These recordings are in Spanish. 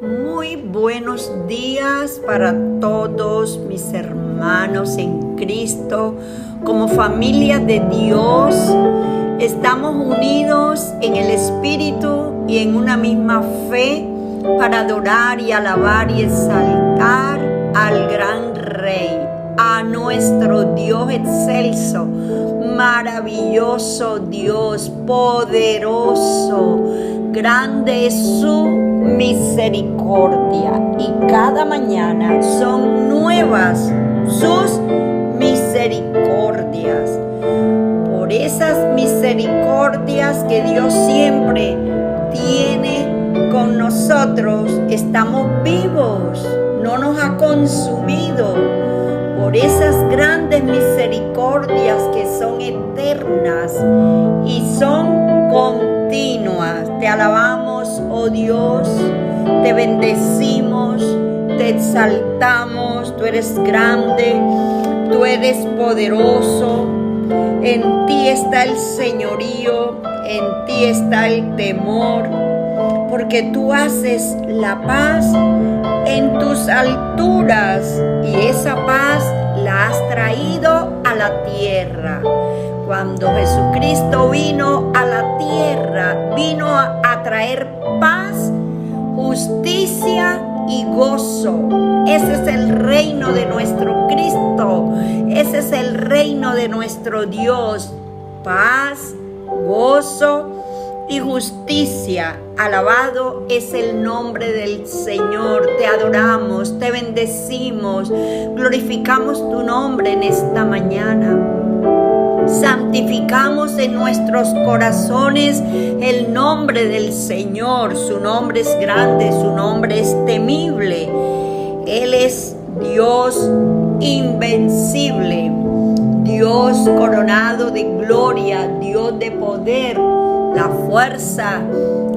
Muy buenos días para todos mis hermanos en Cristo. Como familia de Dios, estamos unidos en el Espíritu y en una misma fe para adorar y alabar y exaltar al gran Rey, a nuestro Dios excelso, maravilloso Dios, poderoso. Grande es su misericordia y cada mañana son nuevas sus misericordias. Por esas misericordias que Dios siempre tiene con nosotros, estamos vivos, no nos ha consumido. Por esas grandes misericordias que son eternas y son continuas. Te alabamos, oh Dios, te bendecimos, te exaltamos. Tú eres grande, tú eres poderoso. En ti está el señorío, en ti está el temor, porque tú haces la paz en tus alturas y esa paz la has traído a la tierra. Cuando Jesucristo vino a la tierra, vino a traer paz, justicia y gozo. Ese es el reino de nuestro Cristo, ese es el reino de nuestro Dios. Paz, gozo y justicia. Alabado es el nombre del Señor. Te adoramos, te bendecimos, glorificamos tu nombre en esta mañana. Santificamos en nuestros corazones el nombre del Señor. Su nombre es grande, su nombre es temible. Él es Dios invencible, Dios coronado de gloria, Dios de poder, la fuerza,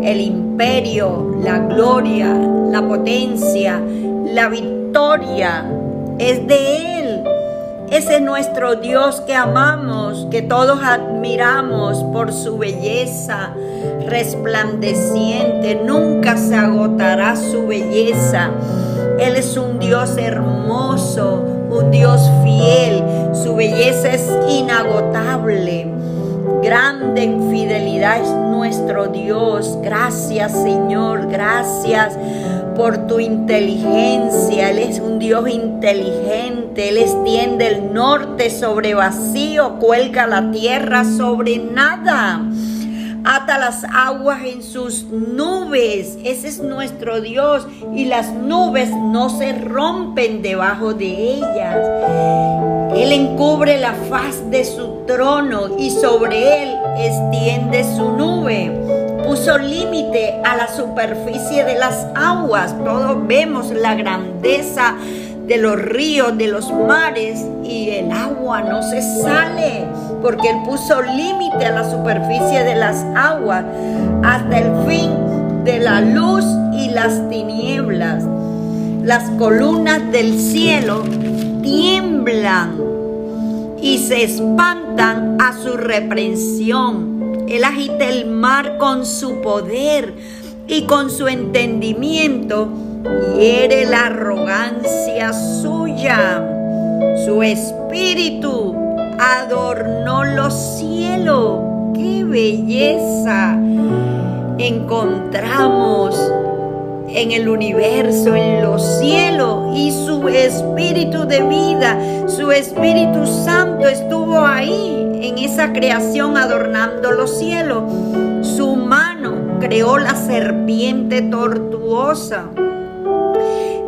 el imperio, la gloria, la potencia, la victoria es de Él. Ese es nuestro Dios que amamos, que todos admiramos por su belleza resplandeciente. Nunca se agotará su belleza. Él es un Dios hermoso, un Dios fiel. Su belleza es inagotable. Grande en fidelidad es nuestro Dios. Gracias, Señor, gracias por tu inteligencia. Él es un Dios inteligente. Él extiende el norte sobre vacío, cuelga la tierra sobre nada, ata las aguas en sus nubes. Ese es nuestro Dios, y las nubes no se rompen debajo de ellas. Él encubre la faz de su trono y sobre él extiende su nube. Puso límite a la superficie de las aguas. Todos vemos la grandeza de los ríos, de los mares, y el agua no se sale, porque Él puso límite a la superficie de las aguas hasta el fin de la luz y las tinieblas. Las columnas del cielo tiemblan y se espantan a su reprensión. Él agita el mar con su poder y con su entendimiento hiere la arrogancia suya. Su espíritu adornó los cielos. ¡Qué belleza encontramos en el universo, en los cielos! Y su espíritu de vida, su Espíritu Santo estuvo ahí en esa creación adornando los cielos. Su mano creó la serpiente tortuosa.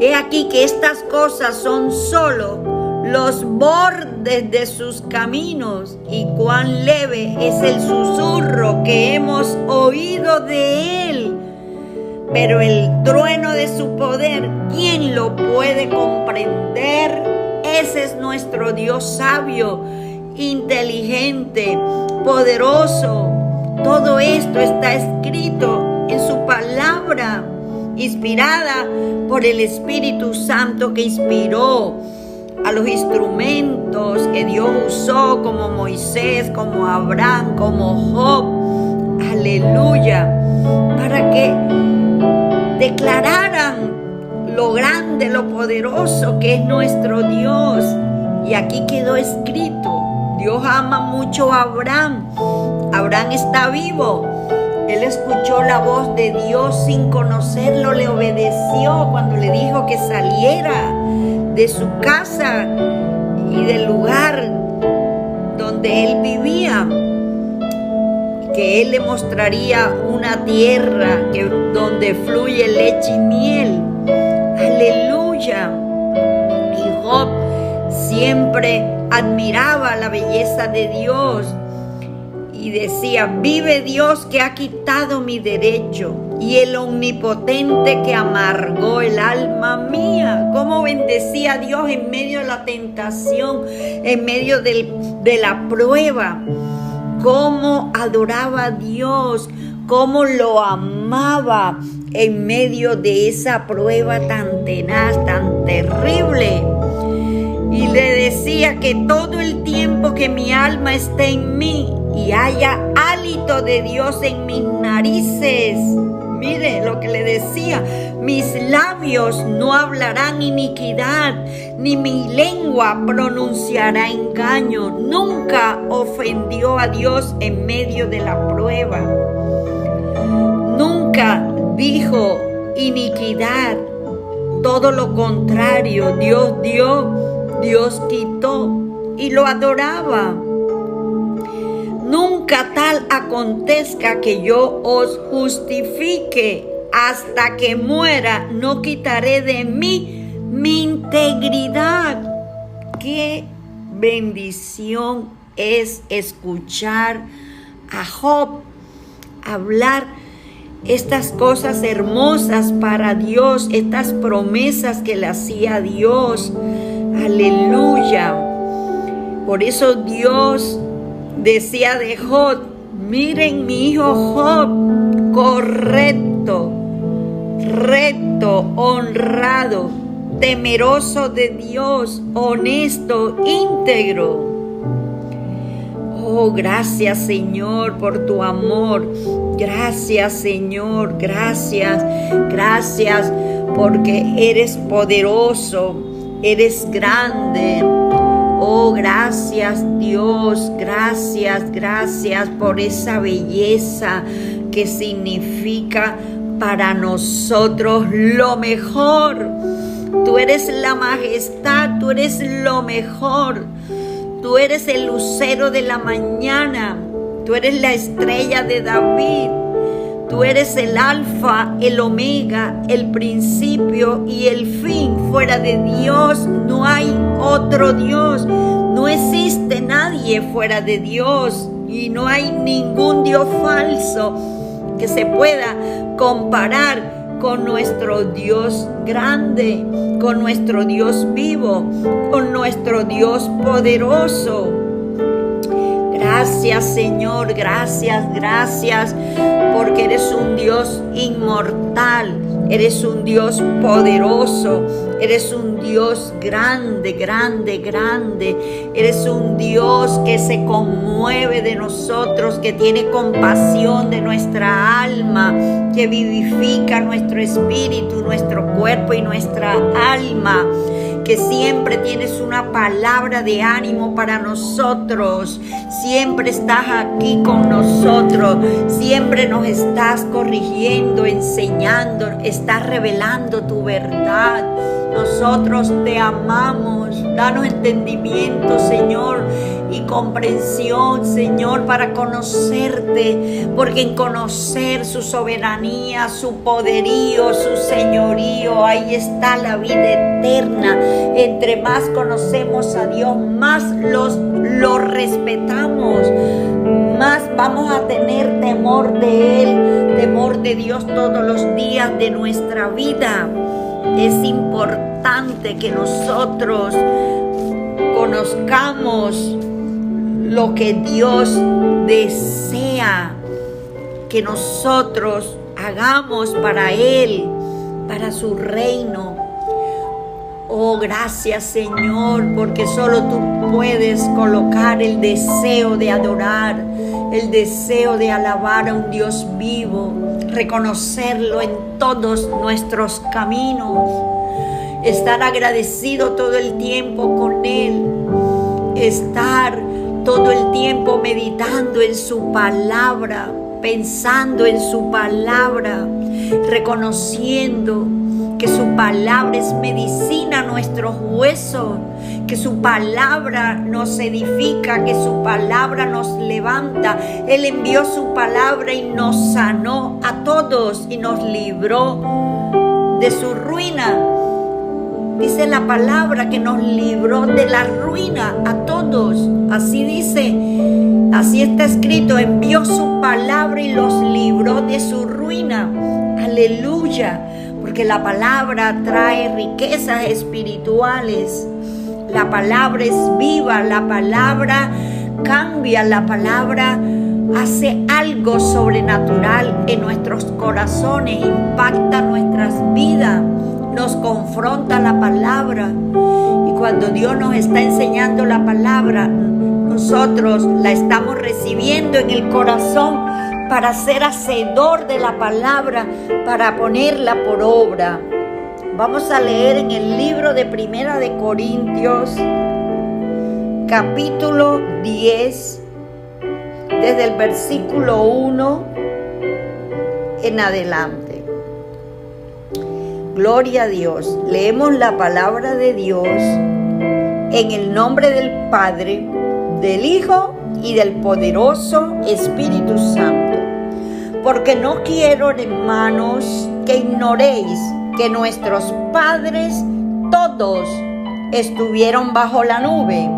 He aquí que estas cosas son solo los bordes de sus caminos, y cuán leve es el susurro que hemos oído de Él. Pero el trueno de su poder, ¿quién lo puede comprender? Ese es nuestro Dios sabio, inteligente, poderoso. Todo esto está escrito en su palabra, inspirada por el Espíritu Santo que inspiró a los instrumentos que Dios usó, como Moisés, como Abraham, como Job. Aleluya. Para que declararan lo grande, lo poderoso que es nuestro Dios. Y aquí quedó escrito, Dios ama mucho a Abraham. Abraham está vivo. Él escuchó la voz de Dios sin conocerlo, le obedeció cuando le dijo que saliera de su casa y del lugar donde él vivía, que él le mostraría una tierra donde fluye leche y miel. Aleluya. Y Job siempre admiraba la belleza de Dios y decía, vive Dios que ha quitado mi derecho y el omnipotente que amargó el alma mía. Cómo bendecía a Dios en medio de la tentación, en medio de la prueba. Cómo adoraba a Dios, cómo lo amaba en medio de esa prueba tan tenaz, tan terrible. Y le decía que todo el tiempo que mi alma esté en mí y haya hálito de Dios en mis narices. Mire lo que le decía, mis labios no hablarán iniquidad, ni mi lengua pronunciará engaño. Nunca ofendió a Dios en medio de la prueba. Nunca dijo iniquidad. Todo lo contrario, Dios dio, Dios quitó y lo adoraba. Nunca tal acontezca que yo os justifique. Hasta que muera, no quitaré de mí mi integridad. Qué bendición es escuchar a Job hablar estas cosas hermosas para Dios, estas promesas que le hacía Dios. Aleluya. Por eso Dios decía de Job, miren mi hijo Job, correcto, recto, honrado, temeroso de Dios, honesto, íntegro. Oh, gracias Señor por tu amor. Gracias Señor, gracias, gracias porque eres poderoso, eres grande. Oh, gracias Dios, gracias, gracias por esa belleza que significa para nosotros lo mejor. Tú eres la majestad, tú eres lo mejor. Tú eres el lucero de la mañana, tú eres la estrella de David. Tú eres el alfa, el omega, el principio y el fin. Fuera de Dios no hay otro Dios. No existe nadie fuera de Dios. Y no hay ningún Dios falso que se pueda comparar con nuestro Dios grande, con nuestro Dios vivo, con nuestro Dios poderoso. Gracias Señor, gracias, gracias, porque eres un Dios inmortal, eres un Dios poderoso, eres un Dios grande, grande, grande, eres un Dios que se conmueve de nosotros, que tiene compasión de nuestra alma, que vivifica nuestro espíritu, nuestro cuerpo y nuestra alma. Que siempre tienes una palabra de ánimo para nosotros, siempre estás aquí con nosotros, siempre nos estás corrigiendo, enseñando, estás revelando tu verdad. Nosotros te amamos, danos entendimiento, Señor, y comprensión, Señor, para conocerte, porque en conocer su soberanía, su poderío, su señorío, ahí está la vida eterna. Entre más conocemos a Dios, más lo respetamos, más vamos a tener temor de Él, temor de Dios todos los días de nuestra vida. Es importante que nosotros conozcamos lo que Dios desea que nosotros hagamos para Él, para su reino. Oh, gracias Señor, porque solo tú puedes colocar el deseo de adorar, el deseo de alabar a un Dios vivo, reconocerlo en todos nuestros caminos, estar agradecido todo el tiempo con Él, estar todo el tiempo meditando en su palabra, pensando en su palabra, reconociendo que su palabra es medicina a nuestros huesos, que su palabra nos edifica, que su palabra nos levanta. Él envió su palabra y nos sanó a todos y nos libró de su ruina. Dice la palabra que nos libró de la ruina a todos. Así dice, así está escrito, envió su palabra y los libró de su ruina. Aleluya, porque la palabra trae riquezas espirituales. La palabra es viva, la palabra cambia, la palabra hace algo sobrenatural en nuestros corazones, impacta nuestras vidas, nos confronta la palabra. Y cuando Dios nos está enseñando la palabra, nosotros la estamos recibiendo en el corazón para ser hacedor de la palabra, para ponerla por obra. Vamos a leer en el libro de Primera de Corintios, capítulo 10, desde el versículo 1 en adelante. Gloria a Dios. Leemos la palabra de Dios en el nombre del Padre, del Hijo y del poderoso Espíritu Santo. Porque no quiero, hermanos, que ignoréis que nuestros padres todos estuvieron bajo la nube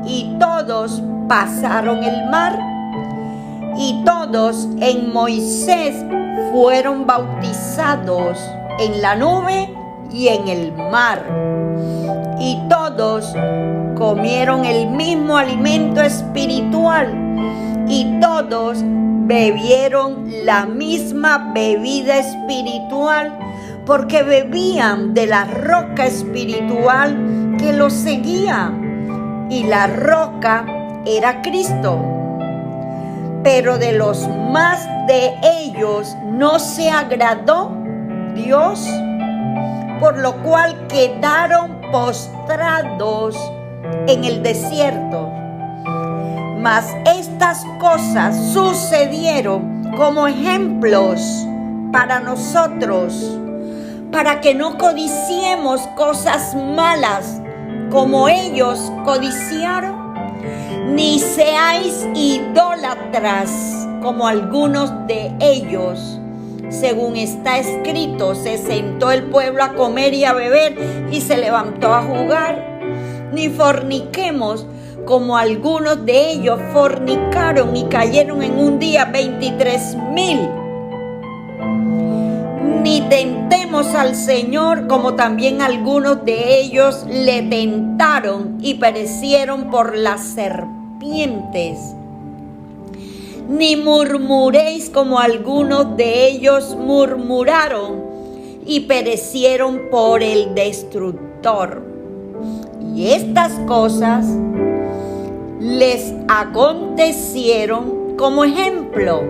y todos pasaron el mar y todos en Moisés fueron bautizados en la nube y en el mar y todos comieron el mismo alimento espiritual y todos bebieron la misma bebida espiritual, porque bebían de la roca espiritual que los seguía, y la roca era Cristo. Pero de los más de ellos no se agradó Dios, por lo cual quedaron postrados en el desierto. Mas estas cosas sucedieron como ejemplos para nosotros, para que no codiciemos cosas malas como ellos codiciaron, ni seáis idólatras como algunos de ellos. Según está escrito, se sentó el pueblo a comer y a beber y se levantó a jugar. Ni forniquemos como algunos de ellos fornicaron y cayeron en un día 23,000. Ni tentemos al Señor como también algunos de ellos le tentaron y perecieron por las serpientes. Ni murmuréis como algunos de ellos murmuraron y perecieron por el destructor. Y estas cosas les acontecieron como ejemplo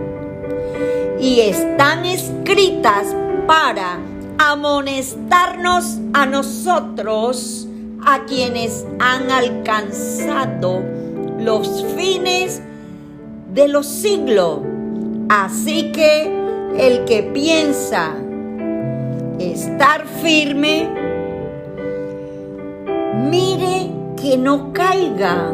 y están escritas para amonestarnos a nosotros, a quienes han alcanzado los fines de los siglos. Así que el que piensa estar firme, mire que no caiga.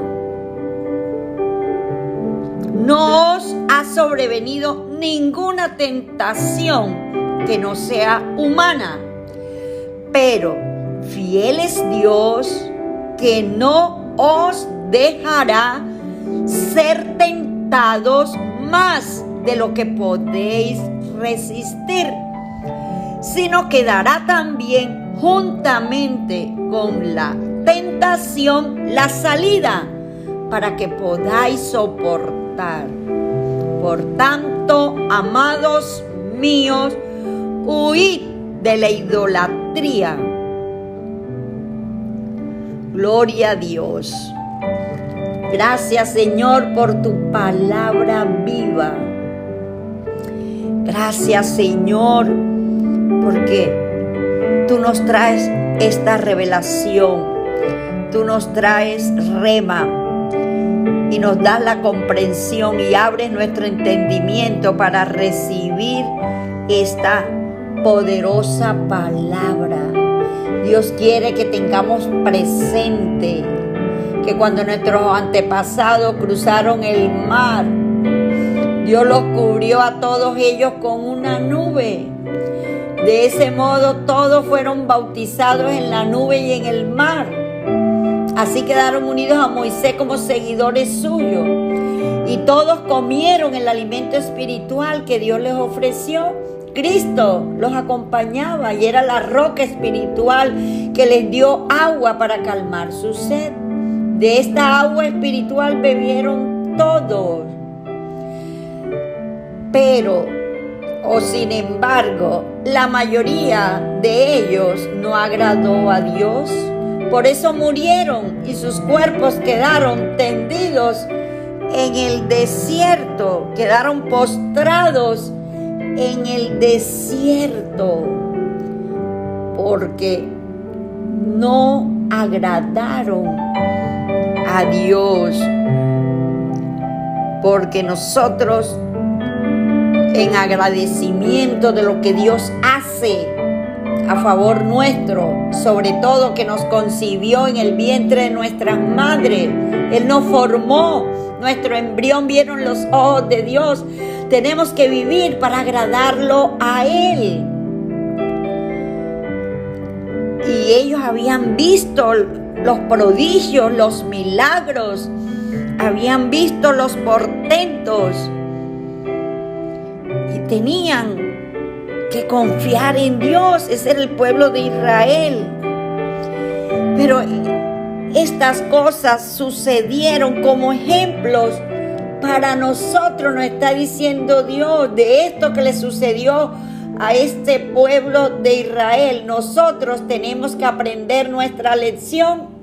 No os ha sobrevenido ninguna tentación que no sea humana, pero fiel es Dios, que no os dejará ser tentados más de lo que podéis resistir, sino que dará también juntamente con la tentación la salida para que podáis soportar. Por tanto, amados míos, huid de la idolatría. Gloria a Dios. Gracias, Señor, por tu palabra viva. Gracias, Señor, porque tú nos traes esta revelación, tú nos traes rema y nos das la comprensión y abres nuestro entendimiento para recibir esta poderosa palabra. Dios quiere que tengamos presente que cuando nuestros antepasados cruzaron el mar, Dios los cubrió a todos ellos con una nube. De ese modo todos fueron bautizados en la nube y en el mar. Así quedaron unidos a Moisés como seguidores suyos. Y todos comieron el alimento espiritual que Dios les ofreció. Cristo los acompañaba y era la roca espiritual que les dio agua para calmar su sed. De esta agua espiritual bebieron todos. Pero, sin embargo, la mayoría de ellos no agradó a Dios. Por eso murieron y sus cuerpos quedaron tendidos en el desierto, quedaron postrados en el desierto, porque no agradaron a Dios. Porque nosotros, en agradecimiento de lo que Dios hace a favor nuestro, sobre todo que nos concibió en el vientre de nuestras madres, Él nos formó, nuestro embrión vieron los ojos de Dios. Tenemos que vivir para agradarlo a Él. Y ellos habían visto los prodigios, los milagros, habían visto los portentos y tenían que confiar en Dios. Ese era el pueblo de Israel. Pero estas cosas sucedieron como ejemplos para nosotros, nos está diciendo Dios, de esto que le sucedió a este pueblo de Israel. Nosotros tenemos que aprender nuestra lección.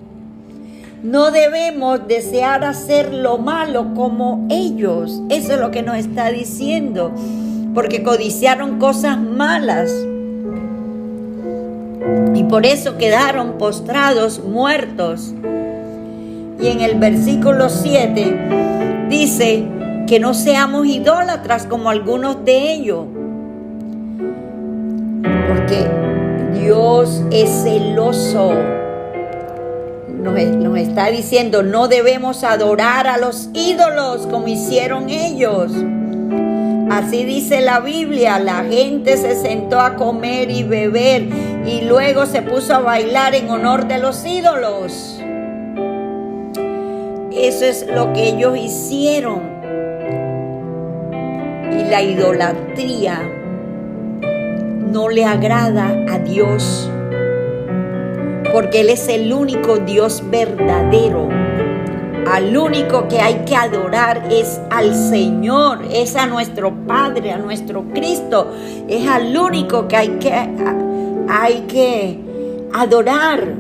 No debemos desear hacer lo malo como ellos. Eso es lo que nos está diciendo, porque codiciaron cosas malas y por eso quedaron postrados, muertos. Y en el versículo 7 dice que no seamos idólatras como algunos de ellos, porque Dios es celoso. Nos está diciendo, no debemos adorar a los ídolos como hicieron ellos. Así dice la Biblia, la gente se sentó a comer y beber y luego se puso a bailar en honor de los ídolos. Eso es lo que ellos hicieron. Y la idolatría no le agrada a Dios, porque Él es el único Dios verdadero. Al único que hay que adorar es al Señor, es a nuestro Padre, a nuestro Cristo. Es al único que hay que adorar.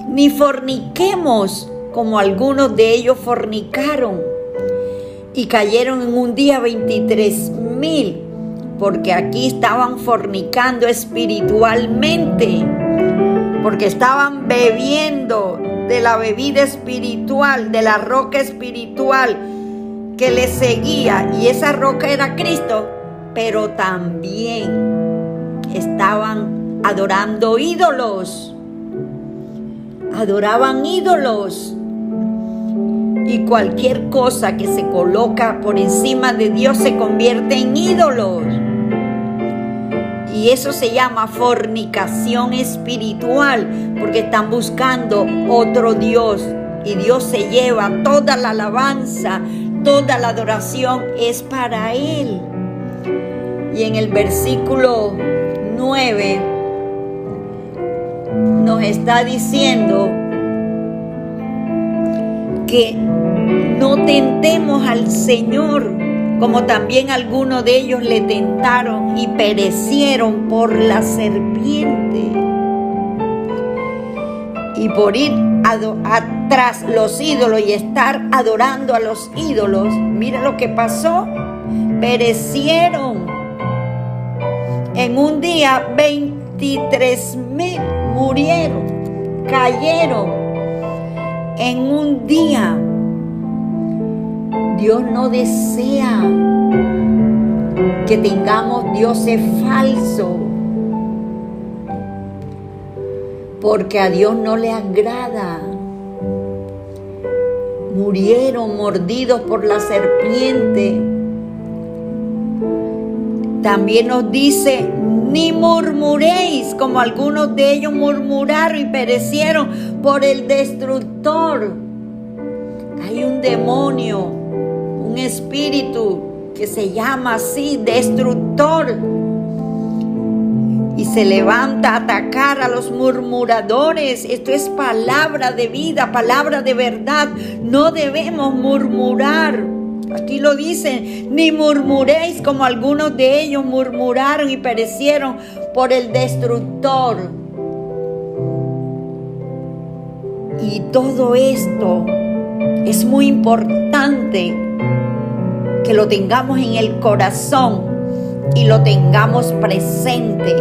Ni forniquemos como algunos de ellos fornicaron y cayeron en un día 23,000, porque aquí estaban fornicando espiritualmente, porque estaban bebiendo de la bebida espiritual, de la roca espiritual que les seguía, y esa roca era Cristo, pero también estaban adorando ídolos. Adoraban ídolos, y cualquier cosa que se coloca por encima de Dios se convierte en ídolos, y eso se llama fornicación espiritual, porque están buscando otro Dios, y Dios se lleva toda la alabanza, toda la adoración es para Él. Y en el versículo 9 nos está diciendo que no tentemos al Señor, como también algunos de ellos le tentaron y perecieron por la serpiente. Y por ir atrás los ídolos y estar adorando a los ídolos, mira lo que pasó. perecieron. En un día 23,000 murieron, cayeron. En un día. Dios no desea que tengamos dioses falsos, porque a Dios no le agrada. Murieron mordidos por la serpiente. También nos dice: ni murmuréis, como algunos de ellos murmuraron y perecieron por el destructor. Hay un demonio, un espíritu que se llama así, destructor, y se levanta a atacar a los murmuradores. Esto es palabra de vida, palabra de verdad. No debemos murmurar. Aquí lo dicen: ni murmuréis, como algunos de ellos murmuraron y perecieron por el destructor. Y todo esto es muy importante que lo tengamos en el corazón y lo tengamos presente,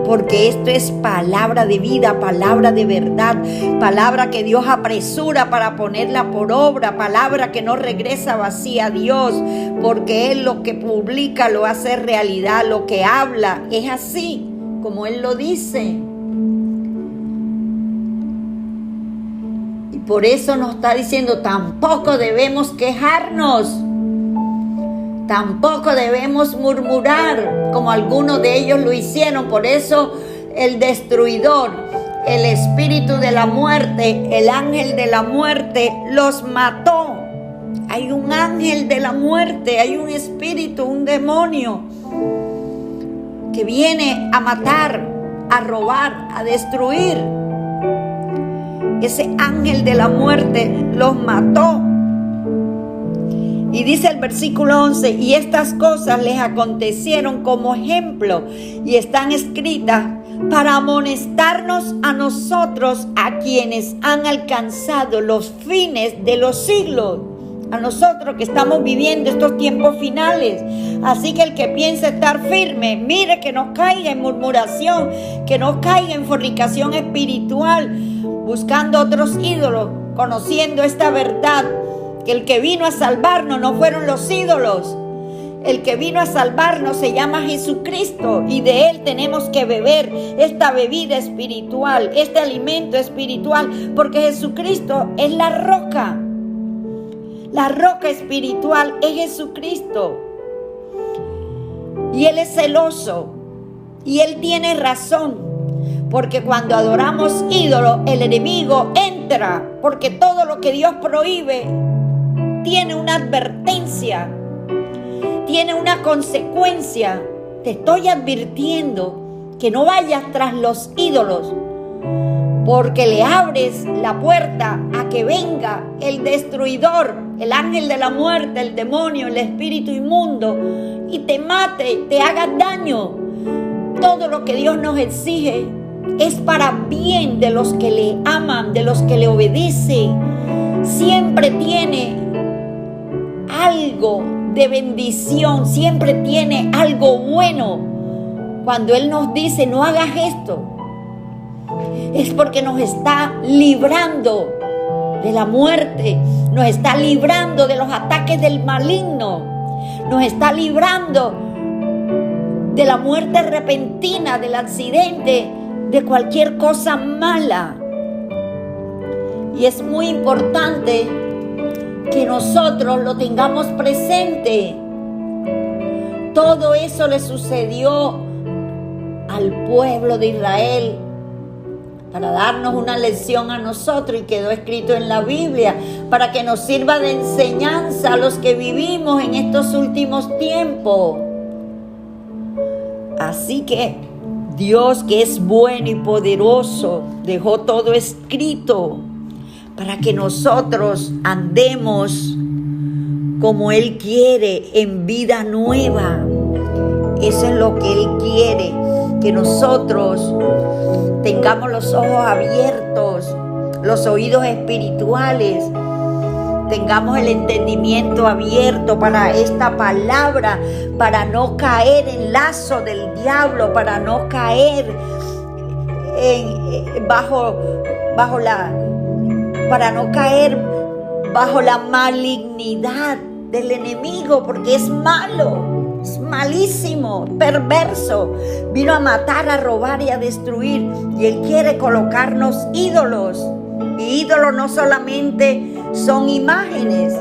porque esto es palabra de vida, palabra de verdad, palabra que Dios apresura para ponerla por obra, palabra que no regresa vacía a Dios, porque Él lo que publica lo hace realidad, lo que habla es así como Él lo dice. Y por eso nos está diciendo: tampoco debemos quejarnos. Tampoco debemos murmurar, como algunos de ellos lo hicieron. Por eso el destruidor, el espíritu de la muerte, el ángel de la muerte, los mató. Hay un ángel de la muerte, hay un espíritu, un demonio que viene a matar, a robar, a destruir. Ese ángel de la muerte los mató. Y dice el versículo 11: y estas cosas les acontecieron como ejemplo y están escritas para amonestarnos a nosotros, a quienes han alcanzado los fines de los siglos. A nosotros que estamos viviendo estos tiempos finales. Así que el que piensa estar firme, mire que no caiga en murmuración, que no caiga en fornicación espiritual, buscando otros ídolos, conociendo esta verdad, que el que vino a salvarnos no fueron los ídolos. El que vino a salvarnos se llama Jesucristo, y de Él tenemos que beber esta bebida espiritual, este alimento espiritual, porque Jesucristo es la roca. La roca espiritual es Jesucristo. Y Él es celoso. Y Él tiene razón. Porque cuando adoramos ídolos, el enemigo entra. Porque todo lo que Dios prohíbe tiene una advertencia. Tiene una consecuencia. Te estoy advirtiendo que no vayas tras los ídolos, porque le abres la puerta a que venga el destruidor, el ángel de la muerte, el demonio, el espíritu inmundo, y te mate, te haga daño. Todo lo que Dios nos exige es para bien de los que le aman, de los que le obedecen. Siempre tiene algo de bendición, siempre tiene algo bueno. Cuando Él nos dice: no hagas esto, es porque nos está librando de la muerte, nos está librando de los ataques del maligno, nos está librando de la muerte repentina, del accidente, de cualquier cosa mala. Y es muy importante que nosotros lo tengamos presente. Todo eso le sucedió al pueblo de Israel para darnos una lección a nosotros, y quedó escrito en la Biblia para que nos sirva de enseñanza a los que vivimos en estos últimos tiempos. Así que Dios, que es bueno y poderoso, dejó todo escrito para que nosotros andemos como Él quiere, en vida nueva. Eso es lo que Él quiere, que nosotros tengamos los ojos abiertos, los oídos espirituales, tengamos el entendimiento abierto para esta palabra, para no caer en lazo del diablo, para no caer bajo la malignidad del enemigo, porque es malo, es malísimo, perverso. Vino a matar, a robar y a destruir, y él quiere colocarnos ídolos. Y ídolos no solamente son imágenes.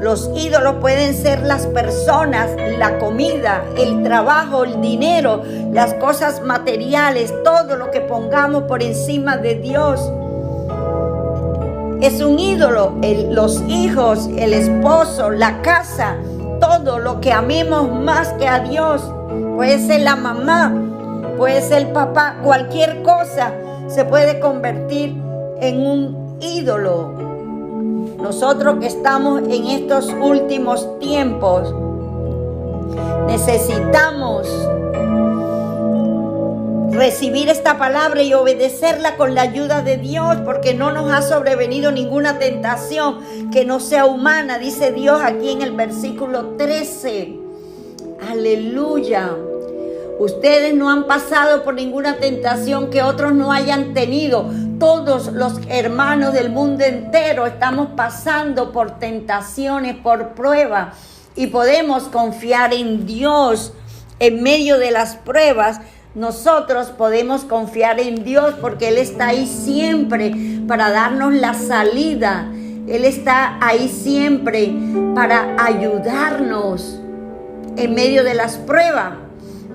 Los ídolos pueden ser las personas, la comida, el trabajo, el dinero, las cosas materiales, todo lo que pongamos por encima de Dios es un ídolo. Los hijos, el esposo, la casa, todo lo que amemos más que a Dios. Puede ser la mamá, puede ser el papá, cualquier cosa se puede convertir en un ídolo. Nosotros que estamos en estos últimos tiempos, necesitamos recibir esta palabra y obedecerla con la ayuda de Dios, porque no nos ha sobrevenido ninguna tentación que no sea humana, dice Dios aquí en el versículo 13. Aleluya. Ustedes no han pasado por ninguna tentación que otros no hayan tenido. Todos los hermanos del mundo entero estamos pasando por tentaciones, por pruebas, y podemos confiar en Dios en medio de las pruebas. Nosotros podemos confiar en Dios porque Él está ahí siempre para darnos la salida. Él está ahí siempre para ayudarnos en medio de las pruebas.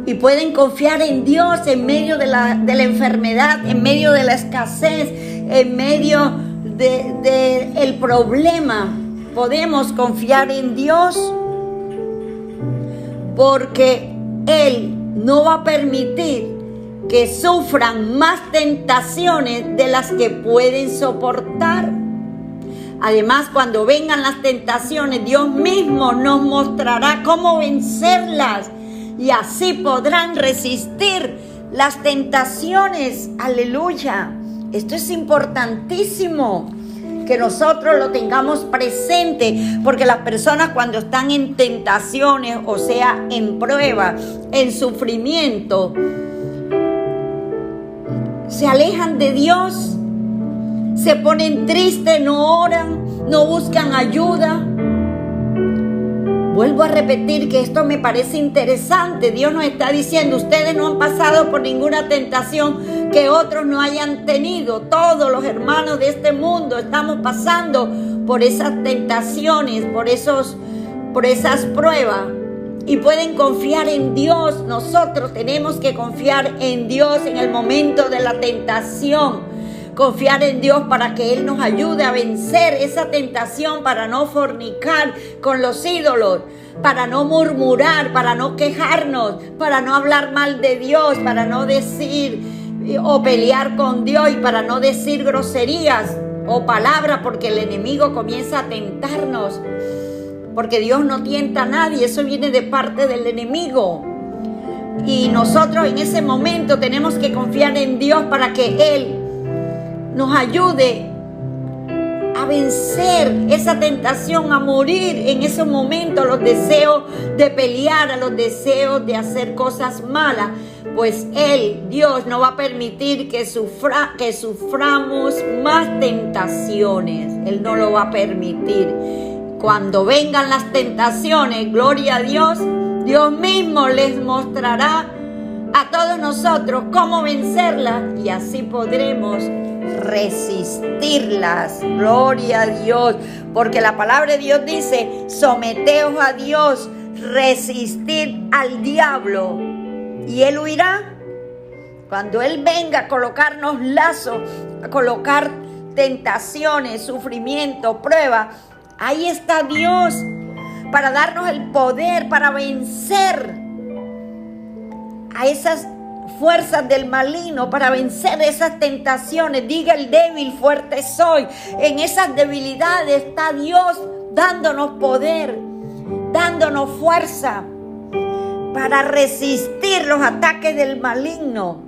Y pueden confiar en Dios en medio de la enfermedad, en medio de la escasez, en medio del problema. Podemos confiar en Dios porque Él no va a permitir que sufran más tentaciones de las que pueden soportar. Además, cuando vengan las tentaciones, Dios mismo nos mostrará cómo vencerlas. Y así podrán resistir las tentaciones. Aleluya. Esto es importantísimo que nosotros lo tengamos presente, porque las personas cuando están en tentaciones, o sea, en prueba, en sufrimiento, se alejan de Dios, se ponen tristes, no oran, no buscan ayuda. Vuelvo a repetir que esto me parece interesante. Dios nos está diciendo, ustedes no han pasado por ninguna tentación que otros no hayan tenido. Todos los hermanos de este mundo estamos pasando por esas tentaciones, por esas pruebas. Y pueden confiar en Dios. Nosotros tenemos que confiar en Dios en el momento de la tentación. Confiar en Dios para que Él nos ayude a vencer esa tentación, para no fornicar con los ídolos, para no murmurar, para no quejarnos, para no hablar mal de Dios, para no decir o pelear con Dios, y para no decir groserías o palabras, porque el enemigo comienza a tentarnos. Porque Dios no tienta a nadie, eso viene de parte del enemigo. Y nosotros en ese momento tenemos que confiar en Dios para que Él nos ayude a vencer esa tentación, a morir en ese momento a los deseos de pelear, a los deseos de hacer cosas malas, pues Él, Dios, no va a permitir que suframos más tentaciones. Él no lo va a permitir. Cuando vengan las tentaciones, gloria a Dios, Dios mismo les mostrará a todos nosotros cómo vencerlas, y así podremos resistirlas. Gloria a Dios, porque la palabra de Dios dice, someteos a Dios, resistid al diablo y Él huirá. Cuando Él venga a colocarnos lazos, a colocar tentaciones, sufrimiento, prueba, ahí está Dios para darnos el poder para vencer a esas fuerzas del maligno, para vencer esas tentaciones. Diga el débil, fuerte soy. En esas debilidades está Dios dándonos poder, dándonos fuerza para resistir los ataques del maligno,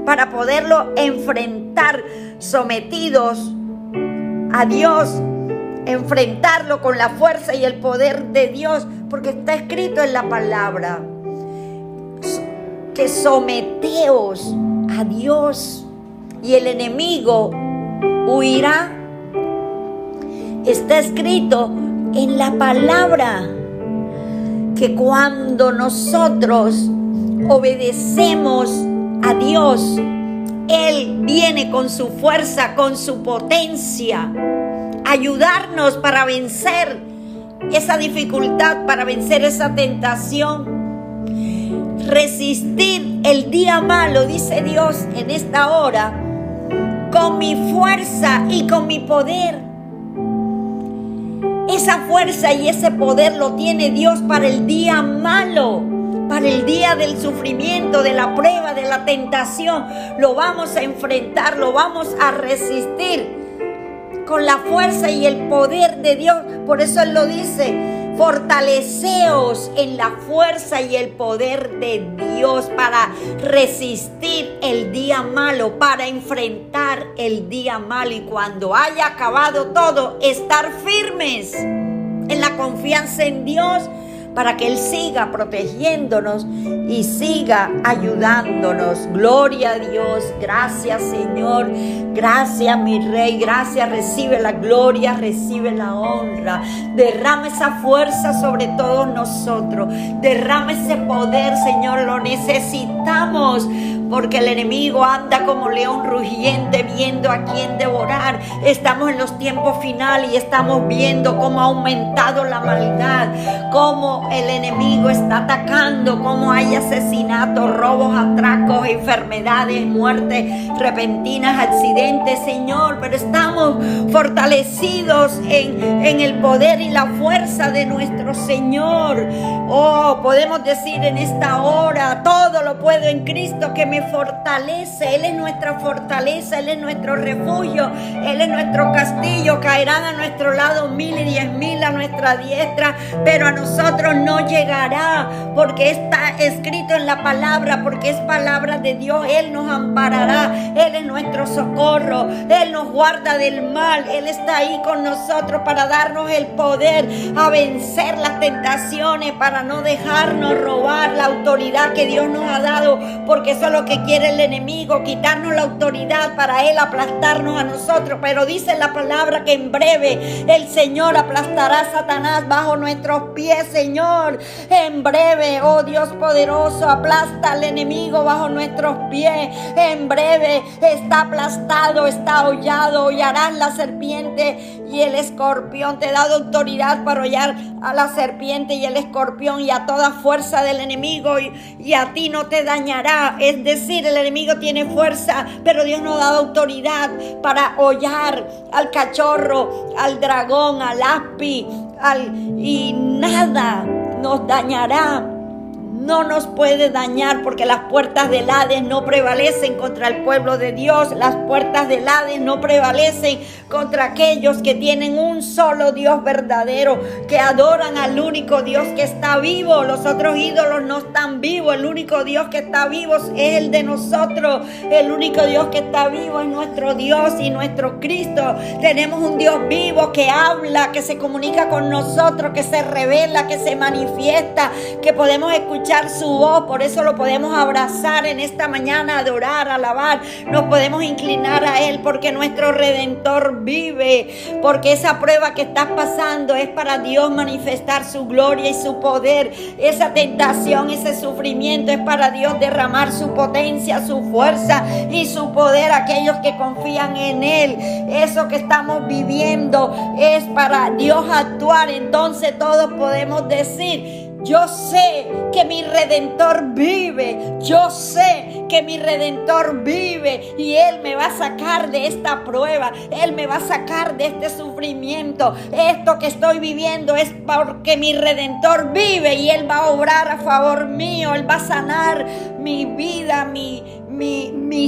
para poderlo enfrentar sometidos a Dios, enfrentarlo con la fuerza y el poder de Dios, porque está escrito en la palabra que someteos a Dios y el enemigo huirá. Está escrito en la palabra que cuando nosotros obedecemos a Dios, Él viene con su fuerza, con su potencia, a ayudarnos para vencer esa dificultad, para vencer esa tentación. Resistir el día malo, dice Dios en esta hora, con mi fuerza y con mi poder. Esa fuerza y ese poder lo tiene Dios para el día malo, para el día del sufrimiento, de la prueba, de la tentación. Lo vamos a enfrentar, lo vamos a resistir con la fuerza y el poder de Dios. Por eso Él lo dice: fortaleceos en la fuerza y el poder de Dios para resistir el día malo, para enfrentar el día malo. Y cuando haya acabado todo, estar firmes en la confianza en Dios, para que Él siga protegiéndonos y siga ayudándonos. Gloria a Dios. Gracias, Señor. Gracias, mi Rey. Gracias. Recibe la gloria, recibe la honra. Derrama esa fuerza sobre todos nosotros. Derrama ese poder, Señor. Lo necesitamos, porque el enemigo anda como león rugiente viendo a quién devorar. Estamos en los tiempos finales y estamos viendo cómo ha aumentado la maldad, cómo el enemigo está atacando, cómo hay asesinatos, robos, atracos, enfermedades, muertes repentinas, accidentes, Señor. Pero estamos fortalecidos en el poder y la fuerza de nuestro Señor. Oh, podemos decir en esta hora: todo lo puedo en Cristo que me fortalece. Él es nuestra fortaleza, Él es nuestro refugio, Él es nuestro castillo. Caerán a nuestro lado 1000 y 10,000 a nuestra diestra, pero a nosotros no llegará, porque está escrito en la palabra, porque es palabra de Dios. Él nos amparará, Él es nuestro socorro, Él nos guarda del mal. Él está ahí con nosotros para darnos el poder a vencer las tentaciones, para no dejarnos robar la autoridad que Dios nos ha dado, porque eso es lo que quiere el enemigo, quitarnos la autoridad para él aplastarnos a nosotros. Pero dice la palabra que en breve el Señor aplastará a Satanás bajo nuestros pies, Señor. En breve, oh Dios poderoso, aplasta al enemigo bajo nuestros pies. En breve está aplastado, está hollado. Hollarás la serpiente y el escorpión. Te he dado autoridad para hollar a la serpiente y el escorpión y a toda fuerza del enemigo, y a ti no te dañará. Es decir, el enemigo tiene fuerza, pero Dios nos ha dado autoridad para hollar al cachorro, al dragón, al aspi, y nada nos dañará. No nos puede dañar, porque las puertas del Hades no prevalecen contra el pueblo de Dios. Las puertas del Hades no prevalecen contra aquellos que tienen un solo Dios verdadero, que adoran al único Dios que está vivo. Los otros ídolos no están vivos. El único Dios que está vivo es el de nosotros. El único Dios que está vivo es nuestro Dios y nuestro Cristo. Tenemos un Dios vivo que habla, que se comunica con nosotros, que se revela, que se manifiesta, que podemos escuchar su voz. Por eso lo podemos abrazar en esta mañana, adorar, alabar. Nos podemos inclinar a Él, porque nuestro Redentor vive. Porque esa prueba que estás pasando es para Dios manifestar su gloria y su poder. Esa tentación, ese sufrimiento es para Dios derramar su potencia, su fuerza y su poder a aquellos que confían en Él. Eso que estamos viviendo es para Dios actuar. Entonces todos podemos decir: yo sé que mi Redentor vive. Yo sé que mi Redentor vive, y Él me va a sacar de esta prueba. Él me va a sacar de este sufrimiento. Esto que estoy viviendo es porque mi Redentor vive, y Él va a obrar a favor mío. Él va a sanar mi vida, mi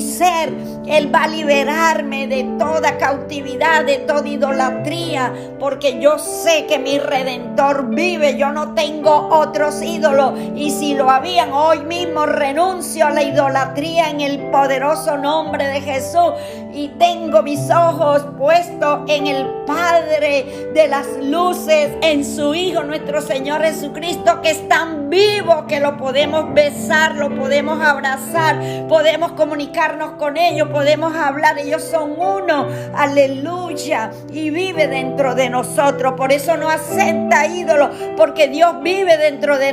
ser. Él va a liberarme de toda cautividad, de toda idolatría, porque yo sé que mi Redentor vive. Yo no tengo otros ídolos, y si lo habían, hoy mismo renuncio a la idolatría en el poderoso nombre de Jesús, y tengo mis ojos puestos en el Padre de las luces, en su Hijo, nuestro Señor Jesucristo, que es tan vivo que lo podemos besar, lo podemos abrazar, podemos comunicarnos con ellos, podemos hablar. Ellos son uno, aleluya, y vive dentro de nosotros. Por eso no acepta ídolos, porque Dios vive dentro de nosotros.